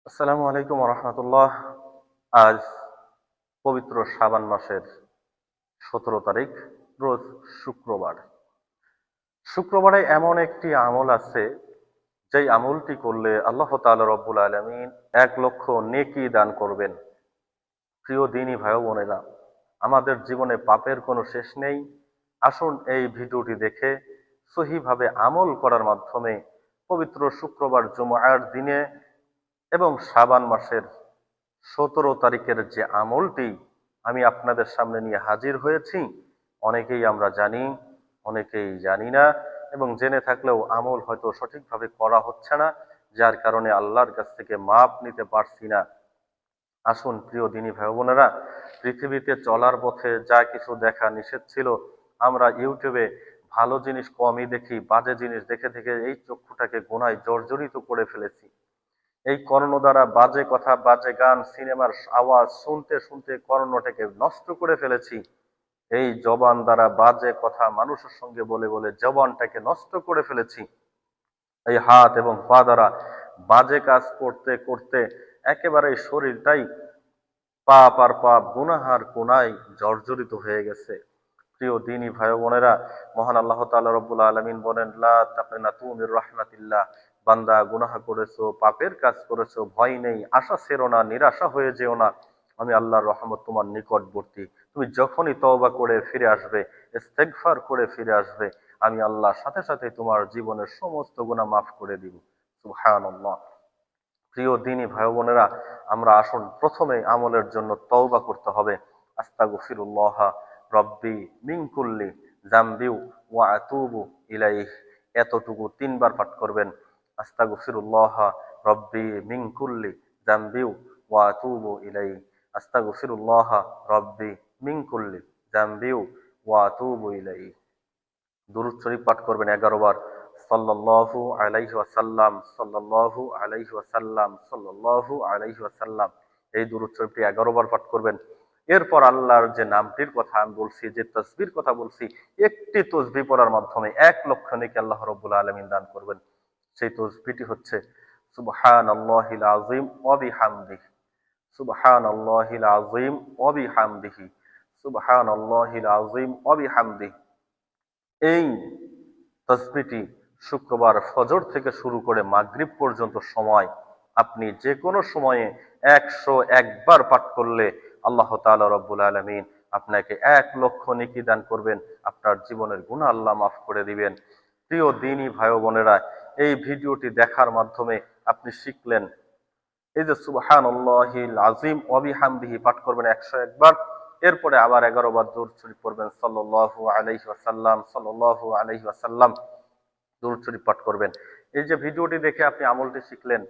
আসসালামু আলাইকুম রহমতুল্লাহ। আজ পবিত্র শাবান মাসের 17 তারিখ, রোজ শুক্রবার। শুক্রবারে এমন একটি আমল আছে, যেই আমলটি করলে আল্লাহ তাআলা রব্বুল আলামিন 1 লক্ষ নেকি দান করবেন। প্রিয় দিনী ভাই ও বোনেরা, আমাদের জীবনে পাপের কোনো শেষ নেই। আসুন এই ভিডিওটি দেখে সহিভাবে আমল করার মাধ্যমে পবিত্র শুক্রবার জুমআর দিনে এবং শাবান মাসের 17 তারিখের যে আমলটি আমি আপনাদের সামনে নিয়ে হাজির হয়েছি, অনেকেই আমরা জানি, অনেকেই জানি না, এবং জেনে থাকলেও আমল হয়তো সঠিকভাবে করা হচ্ছে না, যার কারণে আল্লাহর কাছ থেকে মাপ নিতে পারছি না। আসুন প্রিয় দিনী ভাই বোনেরা, পৃথিবীতে চলার পথে যা কিছু দেখা নিষেধ ছিল, আমরা ইউটিউবে ভালো জিনিস কমই দেখি, বাজে জিনিস দেখে দেখে এই চক্ষুটাকে গোনায় জর্জরিত করে ফেলেছি। এই কর্ণ দ্বারা বাজে কথা, বাজে গান, সিনেমার আওয়াজ শুনতে শুনতে কর্ণটাকে নষ্ট করে ফেলেছি। এই জবান দ্বারা বাজে কথা মানুষের সঙ্গে বলে বলে জবানটাকে নষ্ট করে ফেলেছি। এই হাত এবং পা দ্বারা বাজে কাজ করতে করতে একেবারে শরীরটাই পাপ আর পাপ, গুনাহার কোনায় জর্জরিত হয়ে গেছে। প্রিয় দিনী ভাই বোনেরা, মহান আল্লাহ তাআলা রব্বুল আলামিন বলেন, লা তাকনাতু মির রাহমাতিল্লাহ। বান্দা, গুনাহ করেছো, পাপের কাজ করেছো, ভয় নেই, আশা ছেড়ো না, নিরাশা হয়ে যেও না। আমি আল্লাহর রহমত তোমার নিকটবর্তী। তুমি যখনই তওবা করে ফিরে আসবে, ইস্তেগফার করে ফিরে আসবে, আমি আল্লাহ সাথে সাথে তোমার জীবনের সমস্ত গুনাহ মাফ করে দিব। সুবহানাল্লাহ। প্রিয় দিনী ভাই বোনেরা, আমরা আসুন প্রথমে আমলের জন্য তওবা করতে হবে। আস্তাগফিরুল্লাহ রব্বি মিন কুল্লি যামবি ওয়া আতুবু ইলাইহ। এতটুকু 3 বার পাঠ করবেন। আস্তাগফিরুল্লাহ রব্বি মিন কুল্লি যামবি ওয়া আতুবু ইলাইহ। আস্তাগফিরুল্লাহ রব্বি মিন কুল্লি যামবি ওয়া আতুবু ইলাইহ। দুরূদ শরীফ পাঠ করবেন 11 বার। সাল্লাল্লাহু আলাইহি ওয়াসাল্লাম, সাল্লাল্লাহু আলাইহি ওয়াসাল্লাম, সাল্লাল্লাহু আলাইহি ওয়াসাল্লাম। এই দুরূদ শরীফটি 11 বার পাঠ করবেন। এরপর আল্লাহর যে নামটির কথা আমি বলছি, যে তাসবির কথা বলছি, একটি তসবিহ পড়ার মাধ্যমে 1 লক্ষ নেকি আল্লাহ রাব্বুল আলামিন দান করবেন। সেই তসবিহটি হচ্ছে সুবহানাল্লাহিল আযীম ওয়া বিহামদিহি, সুবহানাল্লাহিল আযীম ওয়া বিহামদিহি, সুবহানাল্লাহিল আযীম ওয়া বিহামদিহি। এই তাসবিহটি শুক্রবার ফজর থেকে শুরু করে মাগরিব পর্যন্ত সময়, আপনি যে কোনো সময়ে 101 বার পাঠ করলে আল্লাহ তাআলা রব্বুল আলামিন আপনাকে 1 লক্ষ নেকি দান করবেন। আপনার জীবনের গুনাহ আল্লাহ মাফ করে দিবেন। প্রিয় দিনী ভাই ও বোনেরা, এই ভিডিওটি দেখার মাধ্যমে আপনি শিখলেন এই যে সুবহানাল্লাহিল আযীম ওয়া বিহামদিহি পাঠ করবেন 101 বার। এরপরে আবার 11 বার দরুদ শরীফ পড়বেন, সাল্লাল্লাহু আলাইহি ওয়াসাল্লাম, সাল্লাল্লাহু আলাইহি ওয়াসাল্লাম। দরুদ শরীফ পাঠ করবেন। এই যে ভিডিওটি দেখে আপনি আমলটি শিখলেন,